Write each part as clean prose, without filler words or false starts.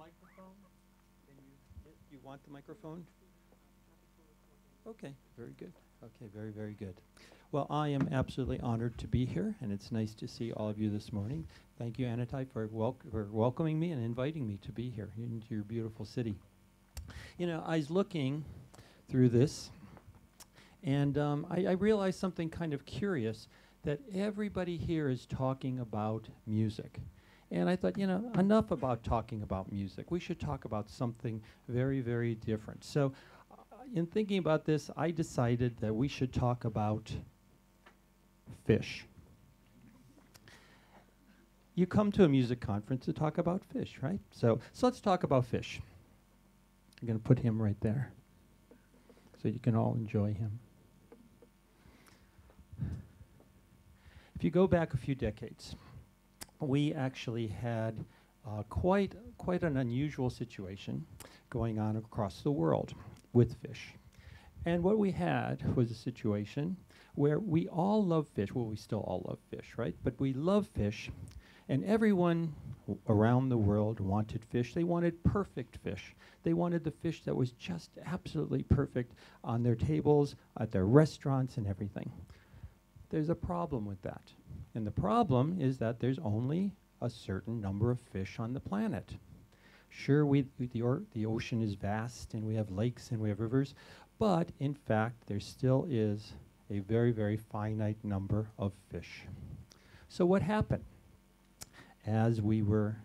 microphone? You want the microphone? Okay, very good. Okay, very, very good. Well, I am absolutely honored to be here, and it's nice to see all of you this morning. Thank you, Anatai, for welcoming me and inviting me to be here into your beautiful city. You know, I was looking through this, and I realized something kind of curious, that everybody here is talking about music. And I thought, you know, enough about talking about music. We should talk about something very, very different. So in thinking about this, I decided that we should talk about fish. You come to a music conference to talk about fish, right? So let's talk about fish. I'm going to put him right there so you can all enjoy him. If you go back a few decades, we actually had quite an unusual situation going on across the world with fish. And what we had was a situation where we all love fish. Well, we still all love fish, right? But we love fish, and everyone around the world wanted fish. They wanted perfect fish. They wanted the fish that was just absolutely perfect on their tables, at their restaurants, and everything. There's a problem with that. And the problem is that there's only a certain number of fish on the planet. Sure, the ocean is vast, and we have lakes and we have rivers, but in fact, there still is a very, very finite number of fish. So what happened? As we were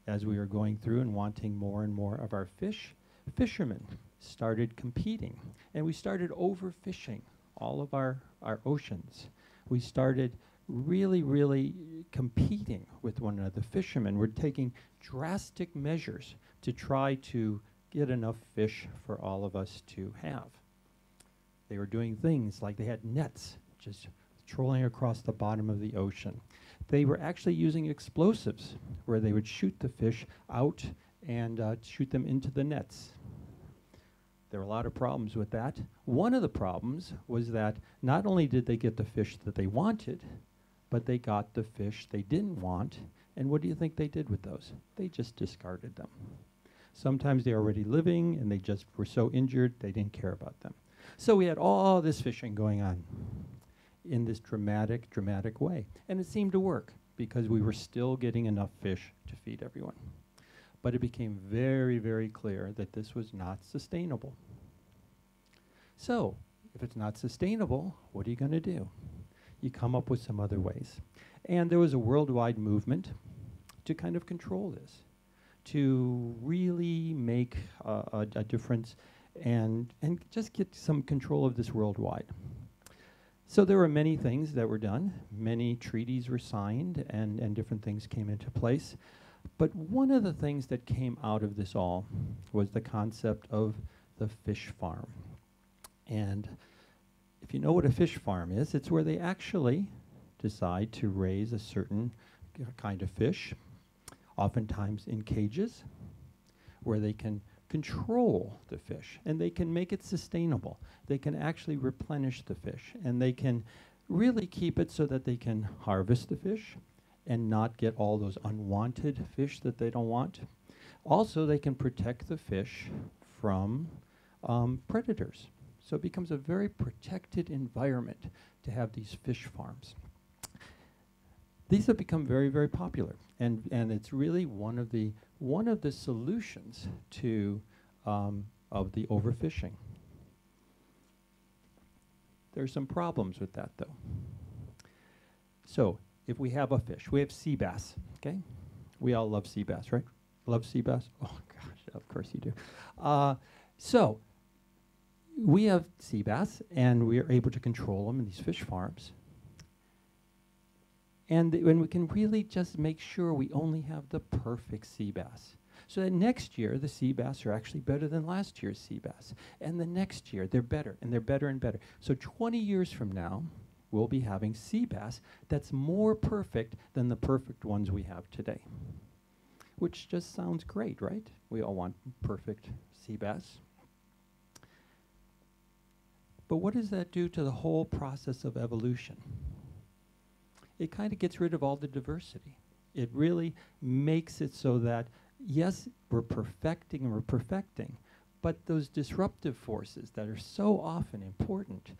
going through and wanting more and more of our fish, fishermen started competing, and we started overfishing all of our oceans. We started really competing with one another. The fishermen were taking drastic measures to try to get enough fish for all of us to have. They were doing things like they had nets just trolling across the bottom of the ocean. They were actually using explosives where they would shoot the fish out and shoot them into the nets. There were a lot of problems with that. One of the problems was that not only did they get the fish that they wanted, but they got the fish they didn't want. And what do you think they did with those? They just discarded them. Sometimes they were already living, and they just were so injured they didn't care about them. So we had all this fishing going on in this dramatic way. And it seemed to work because we were still getting enough fish to feed everyone. But it became very, very clear that this was not sustainable. So, if it's not sustainable, what are you going to do? You come up with some other ways. And there was a worldwide movement to kind of control this, to really make a difference and just get some control of this worldwide. So there were many things that were done. Many treaties were signed, and different things came into place. But one of the things that came out of this all was the concept of the fish farm. And if you know what a fish farm is, it's where they actually decide to raise a certain kind of fish, oftentimes in cages, where they can control the fish, and they can make it sustainable. They can actually replenish the fish, and they can really keep it so that they can harvest the fish and not get all those unwanted fish that they don't want. Also, they can protect the fish from predators. So it becomes a very protected environment to have these fish farms. These have become very, very popular, and it's really one of the solutions to of the overfishing. There's some problems with that, though. So if we have a fish, we have sea bass, okay? We all love sea bass, right? Love sea bass? Oh, gosh, of course you do. So we have sea bass, and we are able to control them in these fish farms. And when we can really just make sure we only have the perfect sea bass. So that next year, the sea bass are actually better than last year's sea bass. And the next year, they're better, and they're better and better. So 20 years from now, we'll be having sea bass that's more perfect than the perfect ones we have today. Which just sounds great, right? We all want perfect sea bass. But what does that do to the whole process of evolution? It kind of gets rid of all the diversity. It really makes it so that yes, we're perfecting and we're perfecting, but those disruptive forces that are so often important,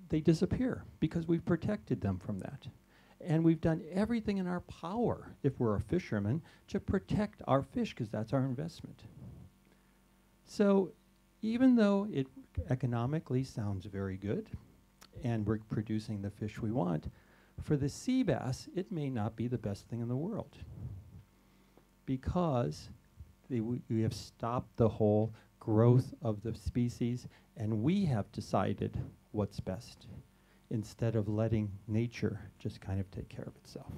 they disappear because we've protected them from that. And we've done everything in our power, if we're a fisherman, to protect our fish, because that's our investment. So even though it economically sounds very good, and we're producing the fish we want, for the sea bass, it may not be the best thing in the world, because we have stopped the whole growth of the species, and we have decided what's best, instead of letting nature just kind of take care of itself.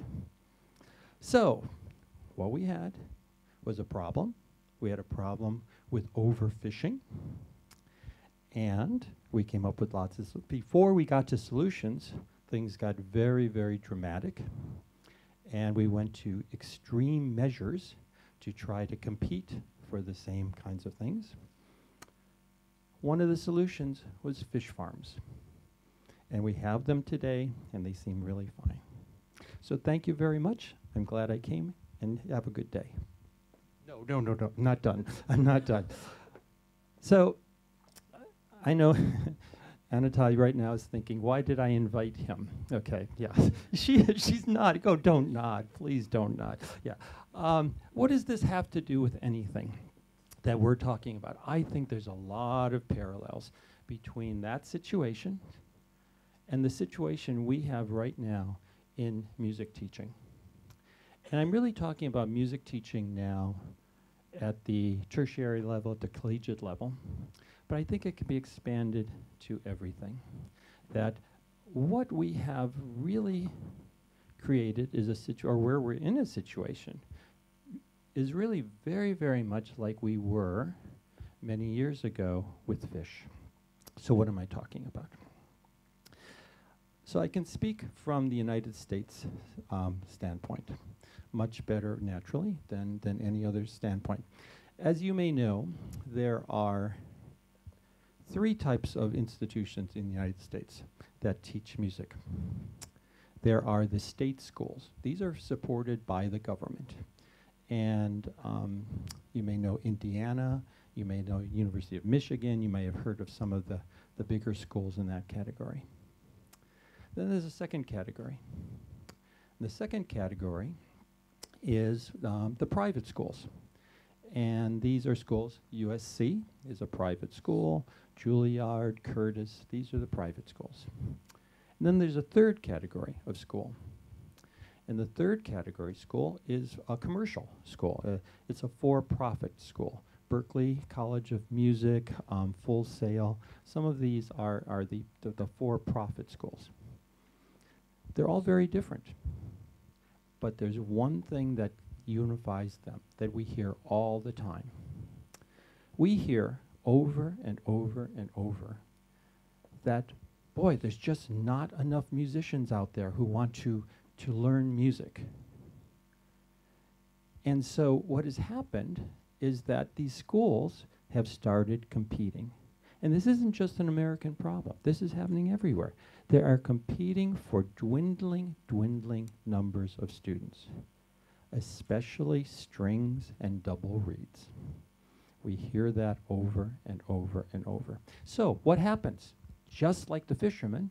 So what we had was a problem. We had a problem with overfishing, and we came up with lots of, before we got to solutions, things got very, very dramatic, and we went to extreme measures to try to compete for the same kinds of things. One of the solutions was fish farms. And we have them today, and they seem really fine. So thank you very much. I'm glad I came, and have a good day. No, I'm not done. I'm not done. So I know Anatoly right now is thinking, why did I invite him? Okay, yeah. She's nodding. Oh, don't nod. Please don't nod. Yeah. What does this have to do with anything that we're talking about? I think there's a lot of parallels between that situation and the situation we have right now in music teaching. And I'm really talking about music teaching now at the tertiary level, at the collegiate level, but I think it can be expanded to everything. That what we have really created is a situation, or where we're in a situation, is really very, very much like we were many years ago with fish. So what am I talking about? So I can speak from the United States standpoint, much better naturally than any other standpoint. As you may know, there are 3 types of institutions in the United States that teach music. There are the state schools. These are supported by the government. And you may know Indiana, you may know University of Michigan, you may have heard of some of the bigger schools in that category. Then there's a second category. The second category is the private schools. And these are schools. USC is a private school, Juilliard, Curtis, these are the private schools. And then there's a third category of school. And the third category school is a commercial school. It's a for-profit school. Berklee College of Music, Full Sail. Some of these are the for-profit schools. They're all very different. But there's one thing that unifies them that we hear all the time. We hear over and over and over that, boy, there's just not enough musicians out there who want to learn music. And so what has happened is that these schools have started competing. And this isn't just an American problem. This is happening everywhere. They are competing for dwindling numbers of students, especially strings and double reeds. We hear that over and over and over. So what happens? Just like the fishermen,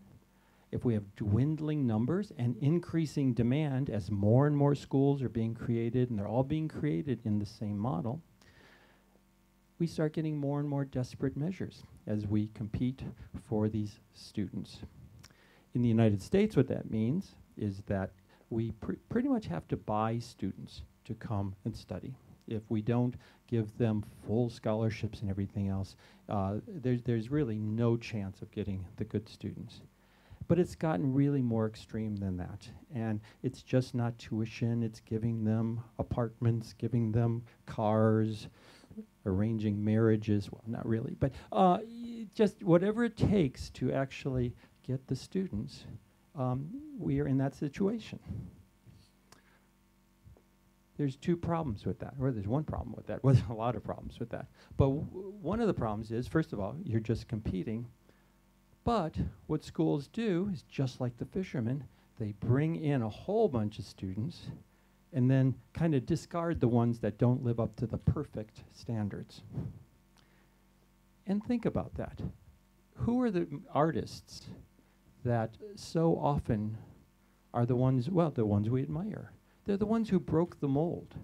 if we have dwindling numbers and increasing demand as more and more schools are being created, and they're all being created in the same model, we start getting more and more desperate measures as we compete for these students. In the United States, what that means is that we pretty much have to buy students to come and study. If we don't give them full scholarships and everything else, there's really no chance of getting the good students. But it's gotten really more extreme than that. And it's just not tuition, it's giving them apartments, giving them cars, arranging marriages, well, not really, but just whatever it takes to actually get the students, we are in that situation. There's 2 problems with that, or there's 1 problem with that. Well, there's a lot of problems with that. But one of the problems is, first of all, you're just competing. But what schools do is just like the fishermen, they bring in a whole bunch of students, and then kind of discard the ones that don't live up to the perfect standards. And think about that. Who are the artists that so often are the ones, well, the ones we admire? They're the ones who broke the mold.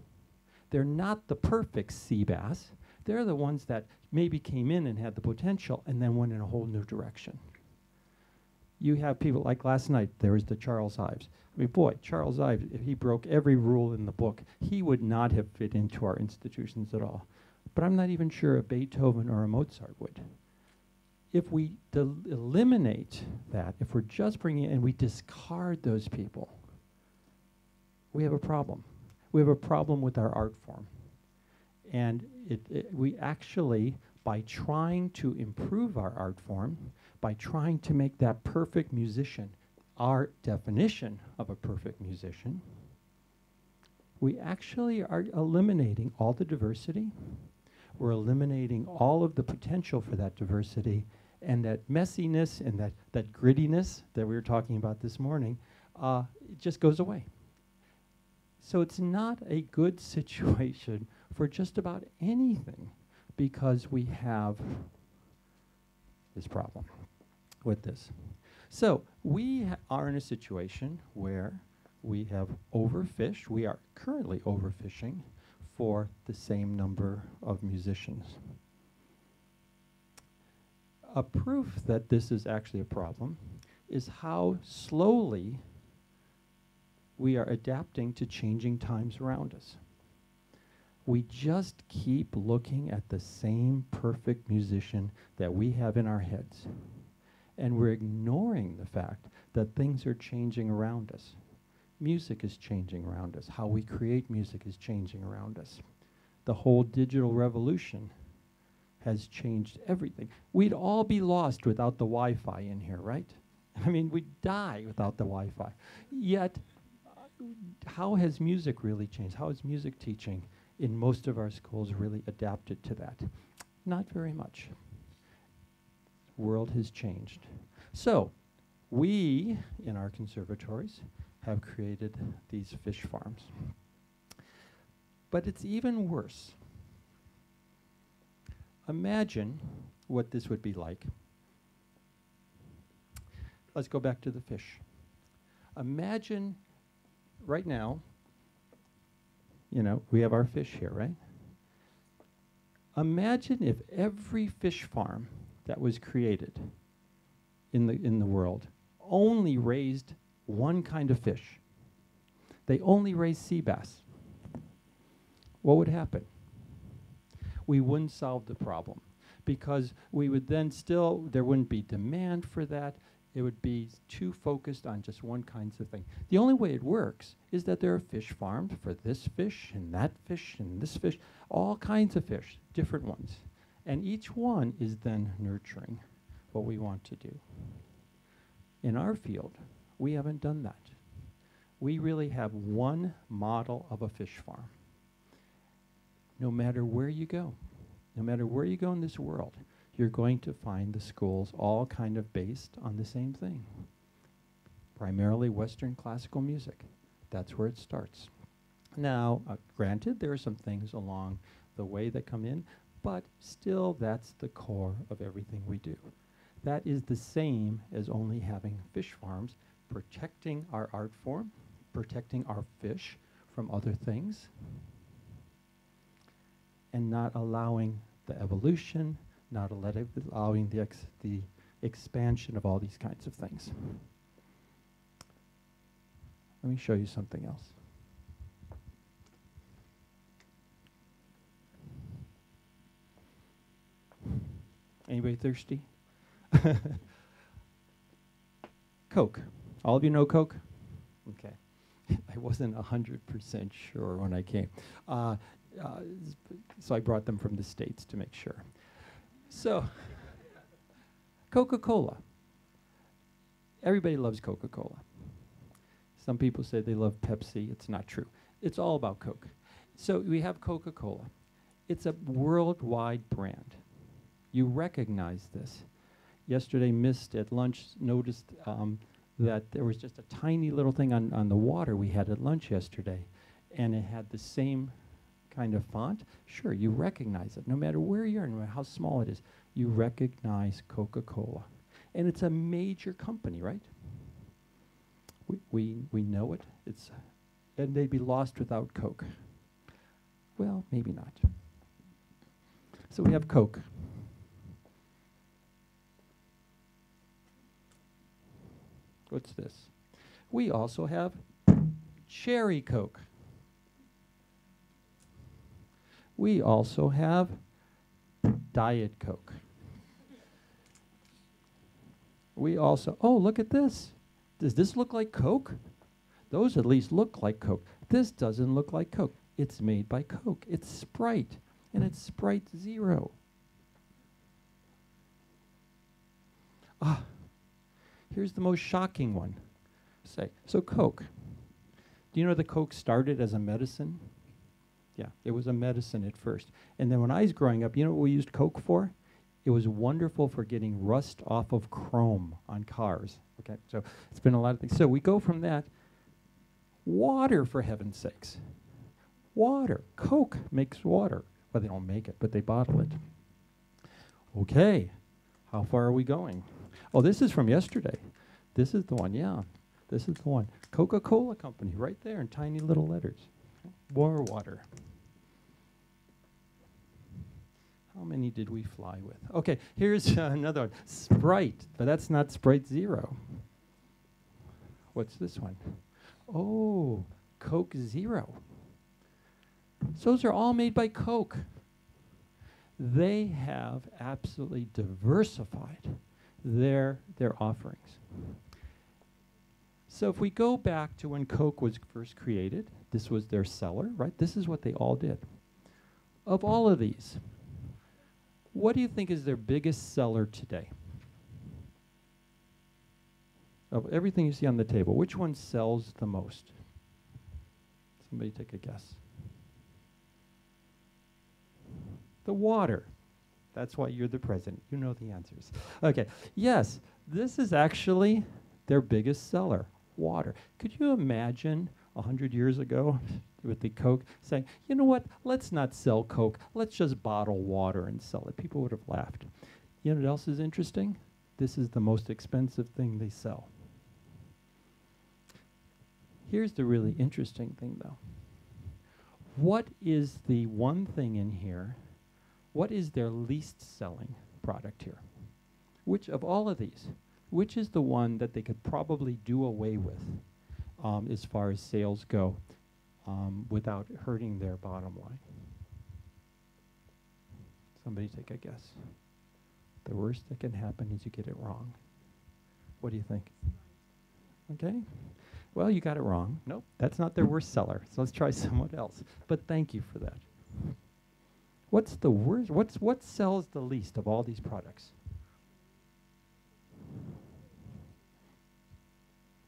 They're not the perfect sea bass. They're the ones that maybe came in and had the potential and then went in a whole new direction. You have people like last night, there was the Charles Ives. I mean, boy, Charles Ives, if he broke every rule in the book, he would not have fit into our institutions at all. But I'm not even sure a Beethoven or a Mozart would. If we eliminate that, if we're just bringing it and we discard those people, we have a problem. We have a problem with our art form. And we actually, by trying to improve our art form, by trying to make that perfect musician our definition of a perfect musician, we actually are eliminating all the diversity. We're eliminating all of the potential for that diversity, and that messiness and that grittiness that we were talking about this morning, it just goes away. So it's not a good situation for just about anything, because we have this problem with this. So we are in a situation where we have overfished. We are currently overfishing for the same number of musicians. A proof that this is actually a problem is how slowly we are adapting to changing times around us. We just keep looking at the same perfect musician that we have in our heads. And we're ignoring the fact that things are changing around us. Music is changing around us. How we create music is changing around us. The whole digital revolution has changed everything. We'd all be lost without the Wi-Fi in here, right? I mean, we'd die without the Wi-Fi. Yet, how has music really changed? How has music teaching in most of our schools really adapted to that? Not very much. World has changed. So, we, in our conservatories, have created these fish farms. But it's even worse. Imagine what this would be like. Let's go back to the fish. Imagine right now, you know, we have our fish here, right? Imagine if every fish farm that was created in the world only raised one kind of fish. They only raised sea bass. What would happen? We wouldn't solve the problem, because we would then still, there wouldn't be demand for that. It would be too focused on just one kind of thing. The only way it works is that there are fish farms for this fish and that fish and this fish, all kinds of fish, different ones. And each one is then nurturing what we want to do. In our field, we haven't done that. We really have one model of a fish farm. No matter where you go in this world, you're going to find the schools all kind of based on the same thing. Primarily Western classical music. That's where it starts. Now, granted, there are some things along the way that come in, but still that's the core of everything we do. That is the same as only having fish farms, protecting our art form, protecting our fish from other things, and not allowing the evolution, not allowing the expansion of all these kinds of things. Let me show you something else. Anybody thirsty? Coke. All of you know Coke? Okay. I wasn't 100% sure when I came. So I brought them from the States to make sure. So, Coca Cola. Everybody loves Coca Cola. Some people say they love Pepsi. It's not true. It's all about Coke. So we have Coca Cola. It's a worldwide brand. You recognize this. Yesterday, Mist at lunch noticed that there was just a tiny little thing on the water we had at lunch yesterday. and it had the same kind of font, sure, you recognize it. No matter where you're, no matter how small it is, you recognize Coca Cola. And it's a major company, right? We know it. And they'd be lost without Coke. Well, maybe not. So we have Coke. What's this? We also have Cherry Coke. We also have Diet Coke. We also, oh, look at this. Does this look like Coke? Those at least look like Coke. This doesn't look like Coke. It's made by Coke. It's Sprite, and it's Sprite Zero. Ah, here's the most shocking one. So Coke. Do you know that Coke started as a medicine? Yeah, it was a medicine at first. And then when I was growing up, you know what we used Coke for? It was wonderful for getting rust off of chrome on cars. Okay, so it's been a lot of things. So we go from that. Water, for heaven's sakes. Water. Coke makes water. Well, they don't make it, but they bottle it. Okay, how far are we going? Oh, this is from yesterday. This is the one, yeah. This is the one. Coca Cola Company, right there in tiny little letters. More water. How many did we fly with? Okay, here's another one. Sprite, but that's not Sprite Zero. What's this one? Oh, Coke Zero. So those are all made by Coke. They have absolutely diversified their offerings. So if we go back to when Coke was first created, this was their seller, right? This is what they all did. Of all of these, what do you think is their biggest seller today? Of everything you see on the table, which one sells the most? Somebody take a guess. The water. That's why you're the president. You know the answers. Okay, yes, this is actually their biggest seller, water. Could you imagine 100 years ago with the Coke saying, you know what, let's not sell Coke, let's just bottle water and sell it? People would have laughed. You know what else is interesting? This is the most expensive thing they sell. Here's the really interesting thing, though. What is the one thing in here? What is their least selling product here? Which of all of these, which is the one that they could probably do away with as far as sales go without hurting their bottom line? Somebody take a guess. The worst that can happen is you get it wrong. What do you think? Okay. Well, you got it wrong. Nope, that's not their worst seller. So let's try someone else. But thank you for that. What's the worst? What sells the least of all these products?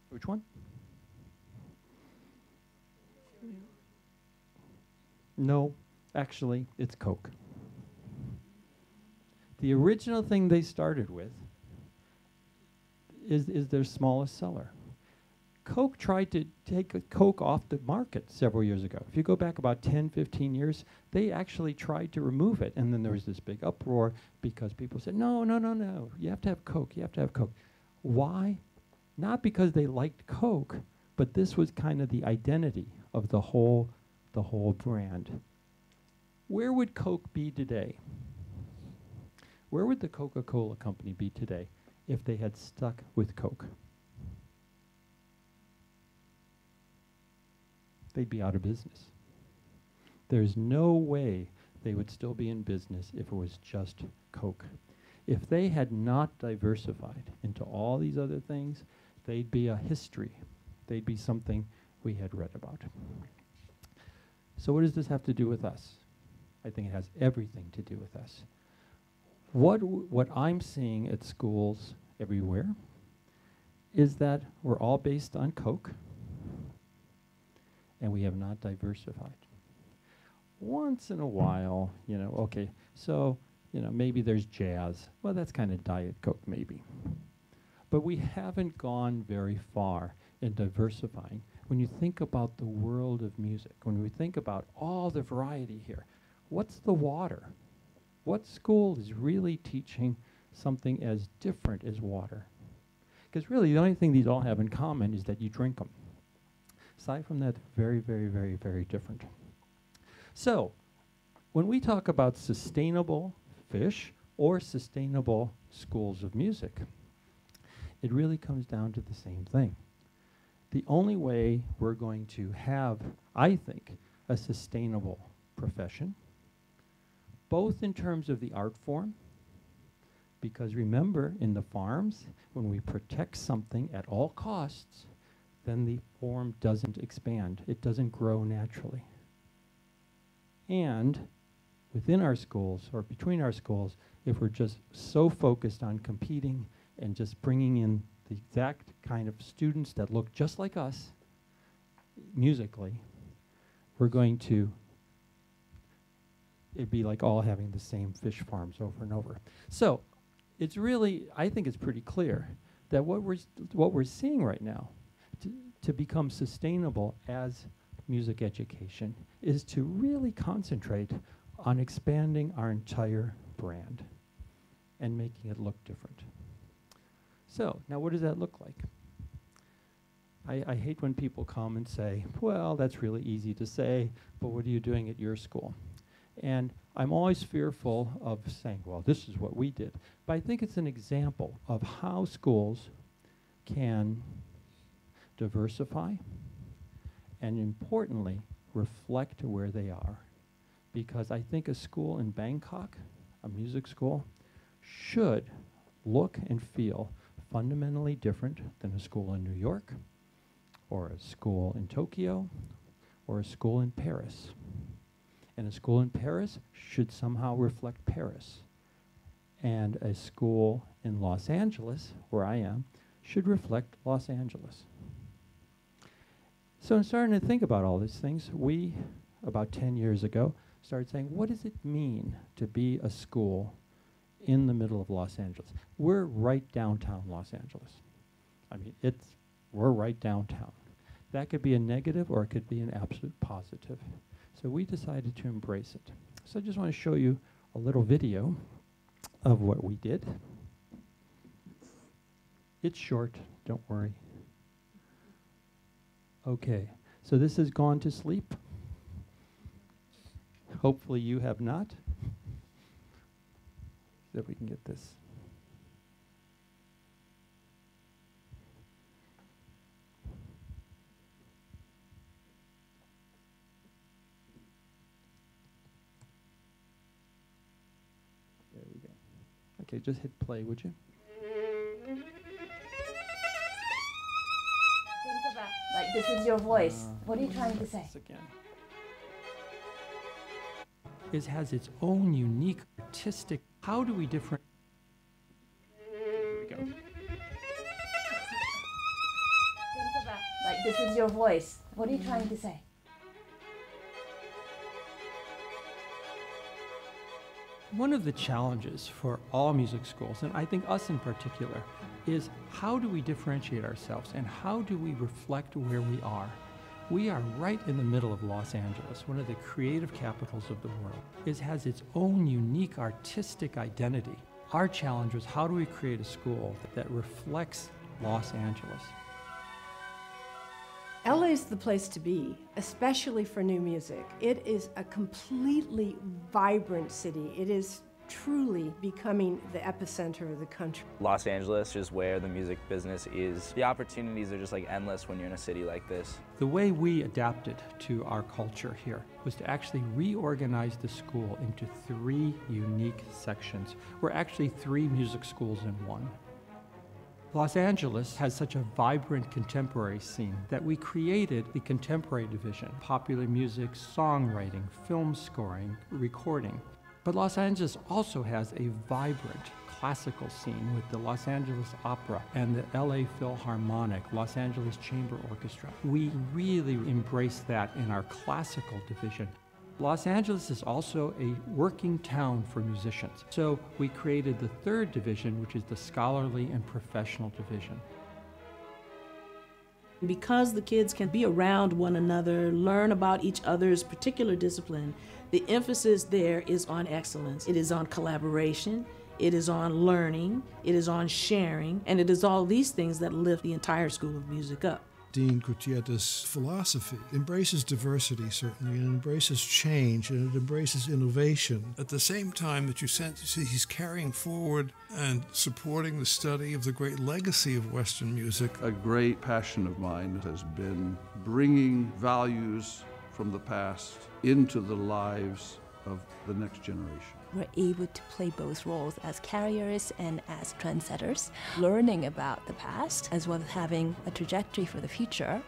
Which one? No, actually, it's Coke. The original thing they started with is their smallest seller. Coke tried to take Coke off the market several years ago. If you go back about 10, 15 years, they actually tried to remove it. And then there was this big uproar because people said, no, no, no, no, you have to have Coke, you have to have Coke. Why? Not because they liked Coke, but this was kind of the identity of the whole brand. Where would Coke be today? Where would the Coca Cola Company be today if they had stuck with Coke? They'd be out of business. There's no way they would still be in business if it was just Coke. If they had not diversified into all these other things, they'd be a history. They'd be something we had read about. So what does this have to do with us? I think it has everything to do with us. What I'm seeing at schools everywhere is that we're all based on Coke, and we have not diversified. Once in a while, okay, so, maybe there's Jazz. Well, that's kind of Diet Coke, maybe. But we haven't gone very far in diversifying. when you think about the world of music, when we think about all the variety here, what's the water? What school is really teaching something as different as water? Because really, the only thing these all have in common is that you drink them. Aside from that, very, very, very, very different. So, when we talk about sustainable fish or sustainable schools of music, it really comes down to the same thing. The only way we're going to have, I think, a sustainable profession, both in terms of the art form, because remember, in the farms, when we protect something at all costs, then the form doesn't expand. It doesn't grow naturally. And within our schools, or between our schools, if we're just so focused on competing and just bringing in the exact kind of students that look just like us musically, we're going to, it'd be like all having the same fish farms over and over. So it's really, I think it's pretty clear that what we're seeing right now to become sustainable as music education is to really concentrate on expanding our entire brand and making it look different. So, now what does that look like? I hate when people come and say, well, that's really easy to say, but what are you doing at your school? And I'm always fearful of saying, well, this is what we did. But I think it's an example of how schools can diversify and, importantly, reflect where they are. Because I think a school in Bangkok, a music school, should look and feel fundamentally different than a school in New York, or a school in Tokyo, or a school in Paris. And a school in Paris should somehow reflect Paris. And a school in Los Angeles, where I am, should reflect Los Angeles. So in starting to think about all these things, we, about 10 years ago, started saying, what does it mean to be a school in the middle of Los Angeles? We're right downtown Los Angeles. I mean, we're right downtown. That could be a negative or it could be an absolute positive. So we decided to embrace it. So I just want to show you a little video of what we did. It's short, don't worry. Okay, so this has gone to sleep. Hopefully you have not. So we can get this. There we go. Okay, just hit play, would you? Think about, like, this is your voice. What are you trying to say? Again. It has its own unique artistic, how do we different? Here we go. Think about, like, this is your voice. What are you trying to say? One of the challenges for all music schools, and I think us in particular, is how do we differentiate ourselves and how do we reflect where we are? We are right in the middle of Los Angeles, one of the creative capitals of the world. It has its own unique artistic identity. Our challenge was how do we create a school that reflects Los Angeles? LA is the place to be, especially for new music. It is a completely vibrant city. It is truly becoming the epicenter of the country. Los Angeles is where the music business is. The opportunities are just like endless when you're in a city like this. The way we adapted to our culture here was to actually reorganize the school into 3 unique sections. We're actually 3 music schools in one. Los Angeles has such a vibrant contemporary scene that we created the contemporary division, popular music, songwriting, film scoring, recording. But Los Angeles also has a vibrant classical scene with the Los Angeles Opera and the LA Philharmonic, Los Angeles Chamber Orchestra. We really embrace that in our classical division. Los Angeles is also a working town for musicians. So we created the 3rd division, which is the scholarly and professional division. Because the kids can be around one another, learn about each other's particular discipline, the emphasis there is on excellence. It is on collaboration, it is on learning, it is on sharing, and it is all these things that lift the entire School of Music up. Dean Cutietta's philosophy embraces diversity, certainly, and embraces change, and it embraces innovation. At the same time that you see he's carrying forward and supporting the study of the great legacy of Western music. A great passion of mine has been bringing values from the past into the lives of the next generation. We're able to play both roles as carriers and as trendsetters, learning about the past as well as having a trajectory for the future.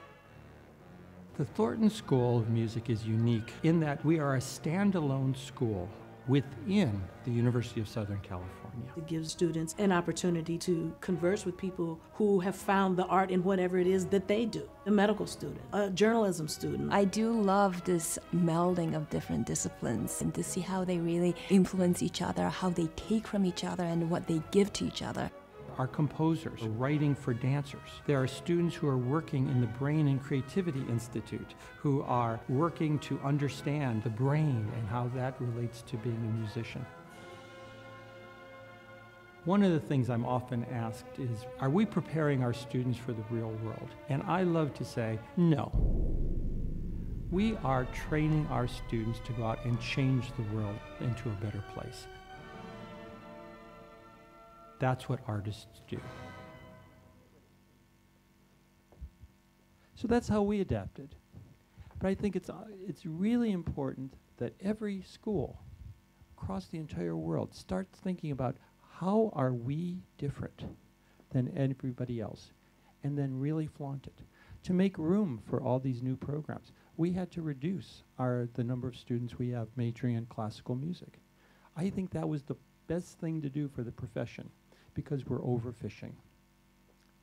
The Thornton School of Music is unique in that we are a standalone school within the University of Southern California. It gives students an opportunity to converse with people who have found the art in whatever it is that they do. A medical student, a journalism student. I do love this melding of different disciplines and to see how they really influence each other, how they take from each other, and what they give to each other. Our composers are writing for dancers. There are students who are working in the Brain and Creativity Institute who are working to understand the brain and how that relates to being a musician. One of the things I'm often asked is, are we preparing our students for the real world? And I love to say, no. We are training our students to go out and change the world into a better place. That's what artists do. So that's how we adapted. But I think it's really important that every school across the entire world starts thinking about how are we different than everybody else, and then really flaunt it. To make room for all these new programs, we had to reduce the number of students we have majoring in classical music. I think that was the best thing to do for the profession, because we're overfishing.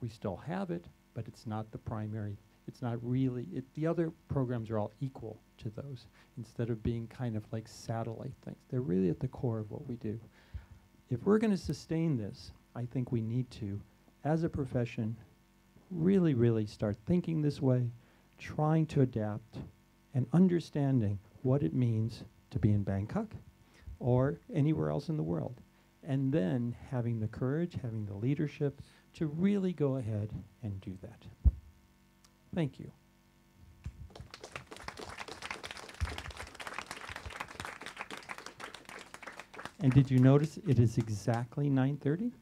We still have it, but it's not the primary. It's not really, the other programs are all equal to those, instead of being kind of like satellite things. They're really at the core of what we do. If we're going to sustain this, I think we need to, as a profession, really, really start thinking this way, trying to adapt, and understanding what it means to be in Bangkok or anywhere else in the world. And then having the courage, having the leadership to really go ahead and do that. Thank you. And did you notice it is exactly 9:30?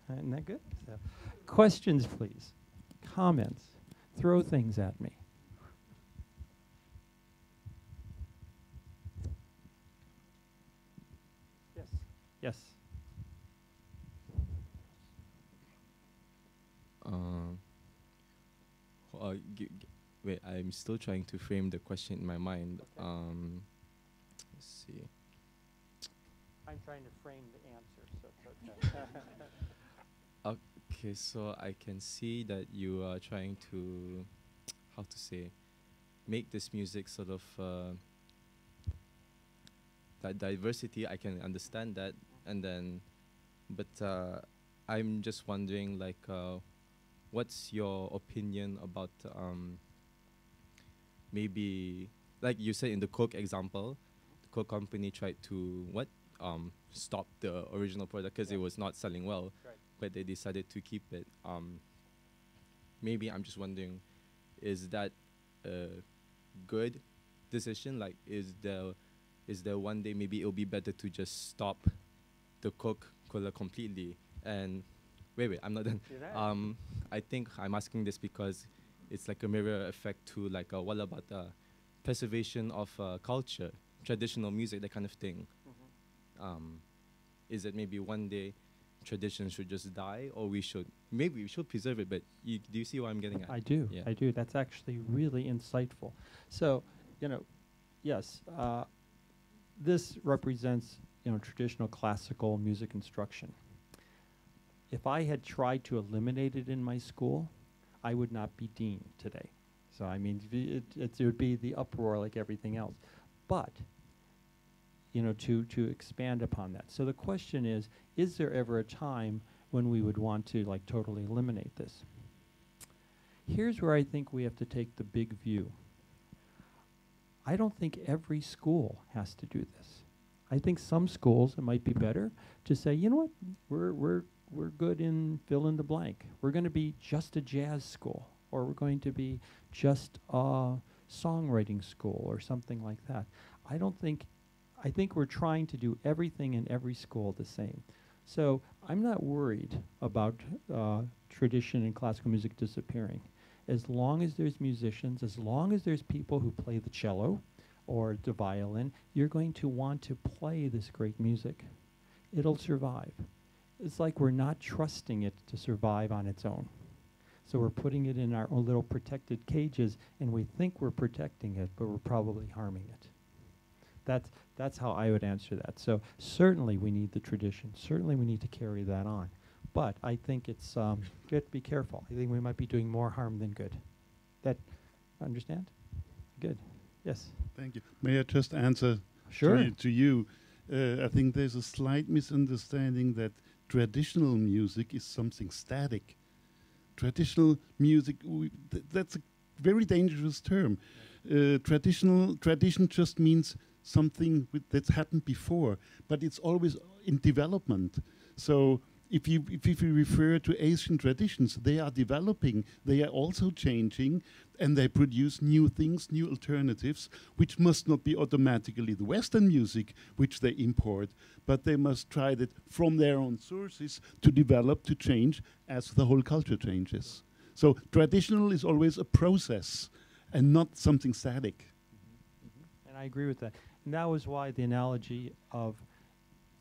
Isn't that good? So, questions, please. Comments. Throw things at me. Yes. Yes. Wait, I'm still trying to frame the question in my mind. Let's see. I'm trying to frame the answer, so it's okay. Okay, so I can see that you are trying to, how to say, make this music sort of that diversity. I can understand that, and then, but I'm just wondering, like, what's your opinion about maybe, like you said in the Coke example, the Coke company tried to stop the original product because it was not selling well, but they decided to keep it. Maybe I'm just wondering, is that a good decision? Like, is there one day maybe it'll be better to just stop the Coca Cola completely? And wait, I'm not done. I think I'm asking this because it's like a mirror effect to like what about the preservation of culture, traditional music, that kind of thing. Is it maybe one day tradition should just die, or maybe we should preserve it? But do you see what I'm getting at? I do. Yeah. I do. That's actually really insightful. So, yes, this represents traditional classical music instruction. If I had tried to eliminate it in my school, I would not be dean today. So I mean, it would be the uproar like everything else. But to expand upon that. So the question is there ever a time when we would want to like totally eliminate this? Here's where I think we have to take the big view. I don't think every school has to do this. I think some schools, it might be better to say, you know what, we're good in fill in the blank. We're going to be just a jazz school, or we're going to be just a songwriting school, or something like that. I think we're trying to do everything in every school the same. So I'm not worried about tradition and classical music disappearing. As long as there's musicians, as long as there's people who play the cello or the violin, you're going to want to play this great music. It'll survive. It's like we're not trusting it to survive on its own. So we're putting it in our own little protected cages, and we think we're protecting it, but we're probably harming it. That's how I would answer that. So certainly we need the tradition. Certainly we need to carry that on. But I think it's good to be careful. I think we might be doing more harm than good. That, understand? Good. Yes. Thank you. May I just answer Sure. to you? I think there's a slight misunderstanding that traditional music is something static. Traditional music, that's a very dangerous term. Tradition just means something that's happened before, but it's always in development. So if you refer to Asian traditions, they are developing, they are also changing, and they produce new things, new alternatives, which must not be automatically the Western music, which they import, but they must try that from their own sources to develop, to change, as the whole culture changes. So traditional is always a process, and not something static. And I agree with that. And that was why the analogy of,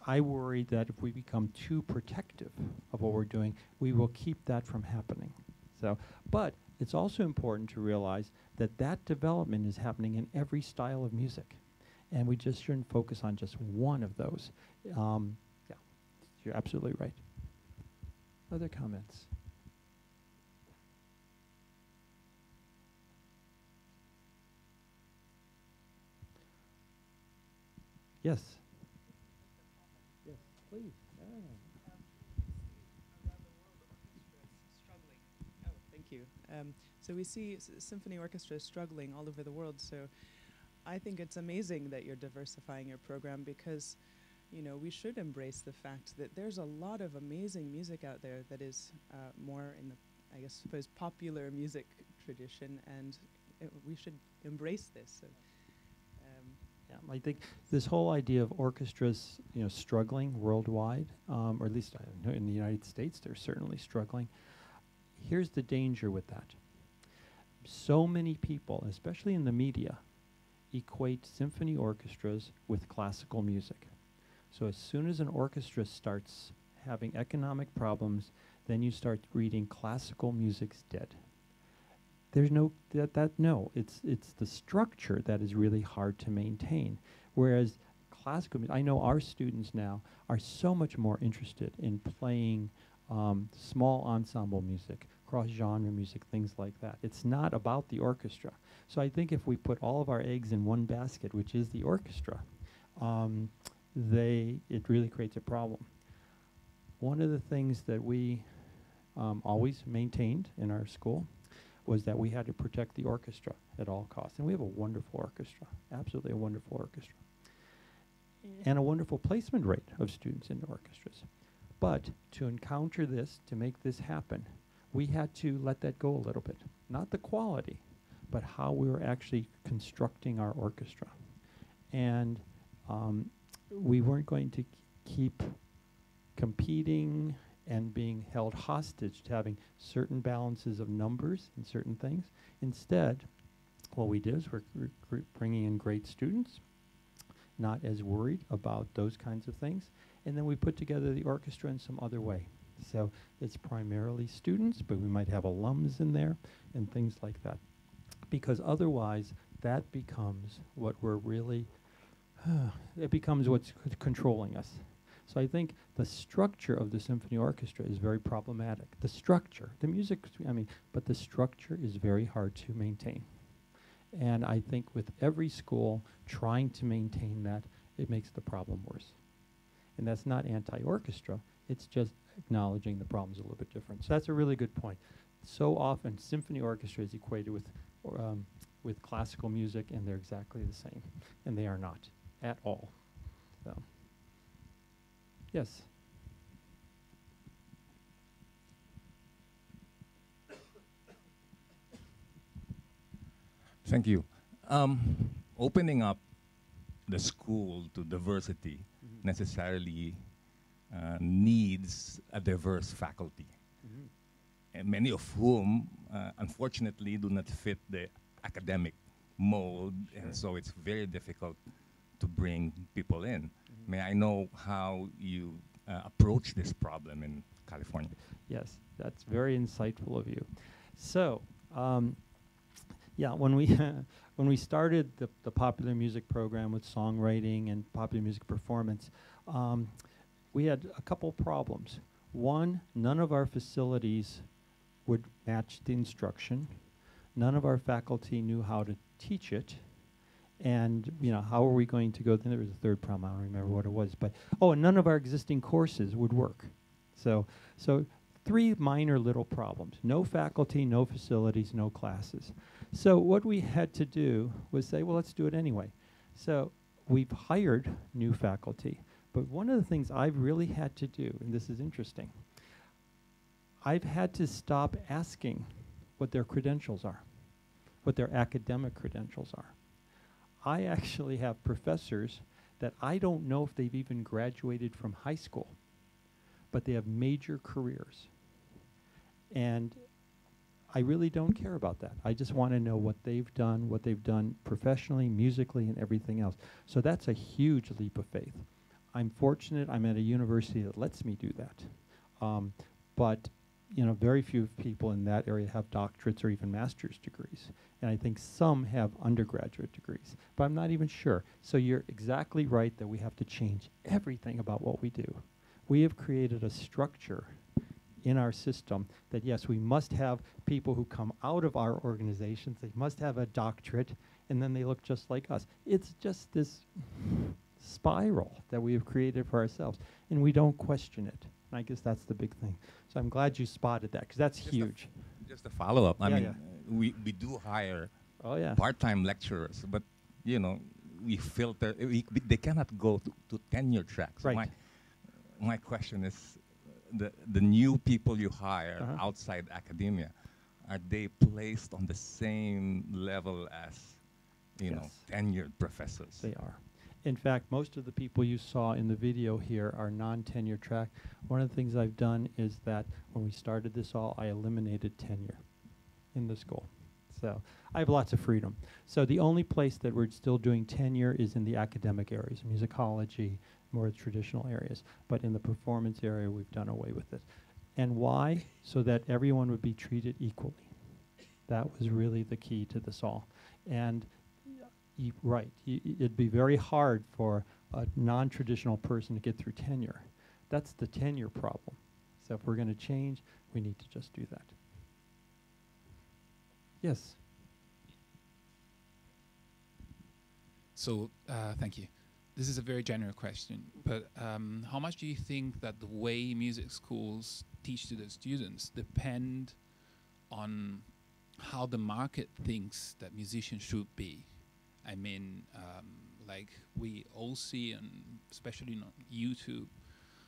I worry that if we become too protective of what we're doing, we will keep that from happening. So, but it's also important to realize that that development is happening in every style of music. And we just shouldn't focus on just one of those. Yeah, you're absolutely right. Other comments? Yes. Yes, please. Thank you. So we see symphony orchestras struggling all over the world. So I think it's amazing that you're diversifying your program, because, you know, we should embrace the fact that there's a lot of amazing music out there that is more in the, I guess, suppose, popular music tradition, and we should embrace this. So, I think this whole idea of orchestras, you know, struggling worldwide, or at least I know in the United States, they're certainly struggling. Here's the danger with that. So many people, especially in the media, equate symphony orchestras with classical music. So as soon as an orchestra starts having economic problems, then you start reading classical music's dead. There's no, it's the structure that is really hard to maintain. Whereas classical, I know our students now are so much more interested in playing small ensemble music, cross-genre music, things like that. It's not about the orchestra. So I think if we put all of our eggs in one basket, which is the orchestra, it really creates a problem. One of the things that we always maintained in our school was that we had to protect the orchestra at all costs. And we have a wonderful orchestra, absolutely a wonderful orchestra. And a wonderful placement rate of students into orchestras. But to encounter this, to make this happen, we had to let that go a little bit. Not the quality, but how we were actually constructing our orchestra. And we weren't going to keep competing and being held hostage to having certain balances of numbers and certain things. Instead, what we did is we're bringing in great students, not as worried about those kinds of things, and then we put together the orchestra in some other way. So it's primarily students, but we might have alums in there and things like that. Because otherwise, that becomes what we're really, it becomes what's controlling us. So I think the structure of the symphony orchestra is very problematic. The structure, the music, but the structure is very hard to maintain. And I think with every school trying to maintain that, it makes the problem worse. And that's not anti-orchestra, it's just acknowledging the problem's a little bit different. So that's a really good point. So often, symphony orchestra is equated with classical music, and they're exactly the same, and they are not at all. So, yes. Thank you. Opening up the school to diversity necessarily needs a diverse faculty, and many of whom, unfortunately, do not fit the academic mold, and so it's very difficult to bring people in. May I know how you approach this problem in California? Yes, that's very insightful of you. So, yeah, when we started the popular music program with songwriting and popular music performance, we had a couple problems. One, none of our facilities would match the instruction. None of our faculty knew how to teach it. And, how are we going to go? Then there was a third problem, I don't remember what it was. But, and none of our existing courses would work. So 3 minor little problems. No faculty, no facilities, no classes. So what we had to do was say, well, let's do it anyway. So we've hired new faculty. But one of the things I've really had to do, and this is interesting, I've had to stop asking what their credentials are, what their academic credentials are. I actually have professors that I don't know if they've even graduated from high school, but they have major careers. And I really don't care about that. I just want to know what they've done professionally, musically, and everything else. So that's a huge leap of faith. I'm fortunate I'm at a university that lets me do that. But very few people in that area have doctorates or even master's degrees. And I think some have undergraduate degrees, but I'm not even sure. So you're exactly right that we have to change everything about what we do. We have created a structure in our system that, yes, we must have people who come out of our organizations. They must have a doctorate, and then they look just like us. It's just this spiral that we have created for ourselves, and we don't question it. And I guess that's the big thing. So I'm glad you spotted that, because that's huge. Just a follow-up. I mean, we do hire part-time lecturers, but, we filter. They cannot go to tenure tracks. Right. My question is, the new people you hire outside academia, are they placed on the same level as, tenured professors? They are. In fact, most of the people you saw in the video here are non-tenure track. One of the things I've done is that when we started this all, I eliminated tenure in the school. So I have lots of freedom. So the only place that we're still doing tenure is in the academic areas, musicology, more traditional areas. But in the performance area, we've done away with it. And why? So that everyone would be treated equally. That was really the key to this all. And it'd be very hard for a non-traditional person to get through tenure. That's the tenure problem. So if we're going to change, we need to just do that. Yes. So, thank you. This is a very general question, but how much do you think that the way music schools teach to the students depend on how the market thinks that musicians should be? I mean, like we all see, and especially on YouTube,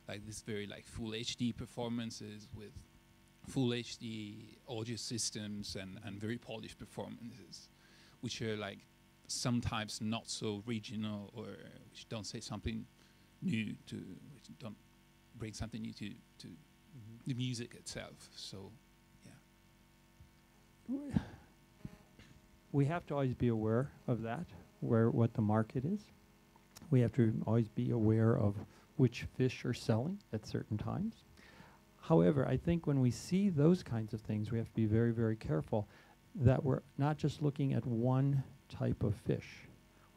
like this very full HD performances with full HD audio systems and very polished performances, which are sometimes not so regional, or which don't say something new which don't bring something new to the music itself. So, yeah. We have to always be aware of that, what the market is. We have to always be aware of which fish are selling at certain times. However, I think when we see those kinds of things, we have to be very, very careful that we're not just looking at one type of fish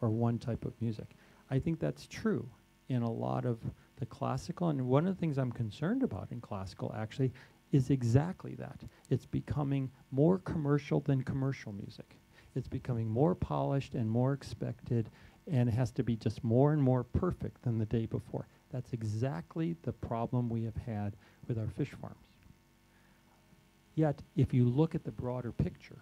or one type of music. I think that's true in a lot of the classical, and one of the things I'm concerned about in classical actually is exactly that. It's becoming more commercial than commercial music. It's becoming more polished and more expected, and it has to be just more and more perfect than the day before. That's exactly the problem we have had with our fish farms. Yet, if you look at the broader picture,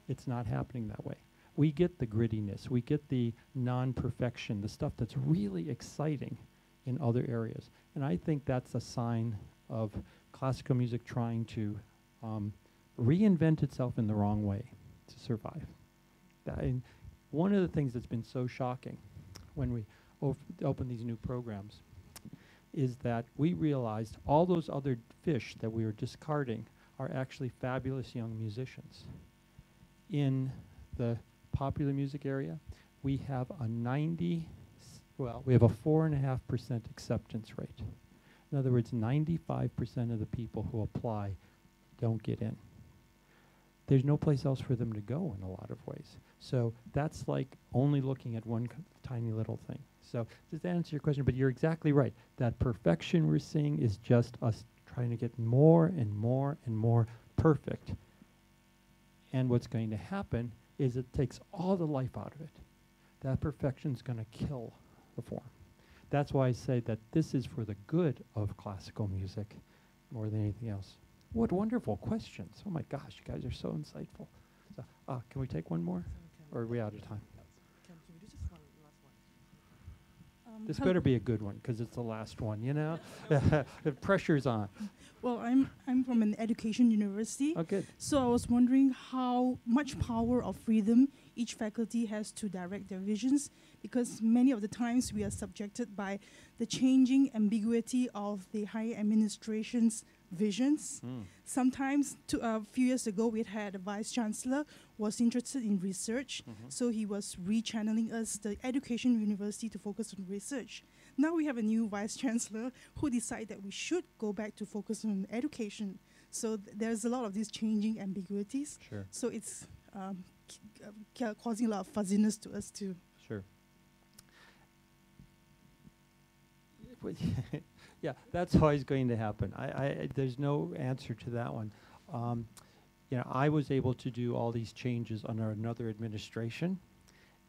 it's not happening that way. We get the grittiness, we get the non-perfection, the stuff that's really exciting in other areas. And I think that's a sign of classical music trying to reinvent itself in the wrong way to survive. And one of the things that's been so shocking when we open these new programs is that we realized all those other fish that we were discarding are actually fabulous young musicians. In the popular music area, we have a 4.5% acceptance rate. In other words, 95% of the people who apply don't get in. There's no place else for them to go in a lot of ways. So that's like only looking at one tiny little thing. So does that answer your question? But you're exactly right. That perfection we're seeing is just us trying to get more and more and more perfect. And what's going to happen is it takes all the life out of it. That perfection's going to kill the form. That's why I say that this is for the good of classical music more than anything else. What wonderful questions. Oh my gosh, you guys are so insightful. So, can we take one more? Or are we out of time? This better be a good one, because it's the last one, you know? The pressure's on. Well, I'm from an education university. Oh, good. So I was wondering how much power or freedom each faculty has to direct their visions, because many of the times we are subjected by the changing ambiguity of the higher administration's visions. Sometimes, a few years ago, we had a vice chancellor was interested in research, so he was rechanneling us, the education university, to focus on research. Now we have a new vice chancellor who decided that we should go back to focus on education. So there's a lot of these changing ambiguities. Sure. So it's causing a lot of fuzziness to us too. Sure. Yeah, that's always going to happen. There's no answer to that one. You know, I was able to do all these changes under another administration,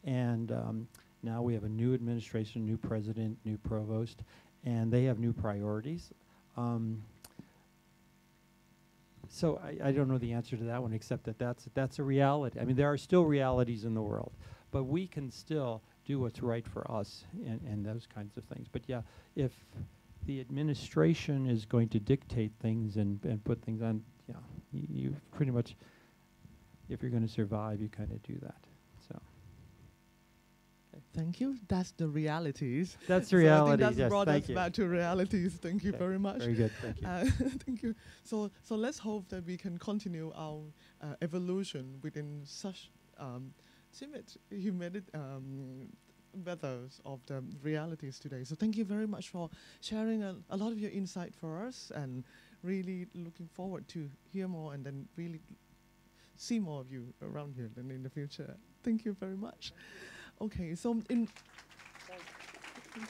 and now we have a new administration, new president, new provost, and they have new priorities. So I don't know the answer to that one, except that that's a reality. I mean, there are still realities in the world, but we can still do what's right for us and those kinds of things. But yeah, if the administration is going to dictate things and put things on, yeah, you pretty much, if you're going to survive, you kind of do that. So. Thank you. That's the realities. That's the reality. So I think that's yes, brought us thank you. back to realities. Thank you very much. Very good. Thank you. Thank you. So let's hope that we can continue our evolution within such timid, humid weathers of the realities today. So thank you very much for sharing a lot of your insight for us, and really looking forward to hear more and then really see more of you around here than in the future. Thank you very much. Okay, so thank you.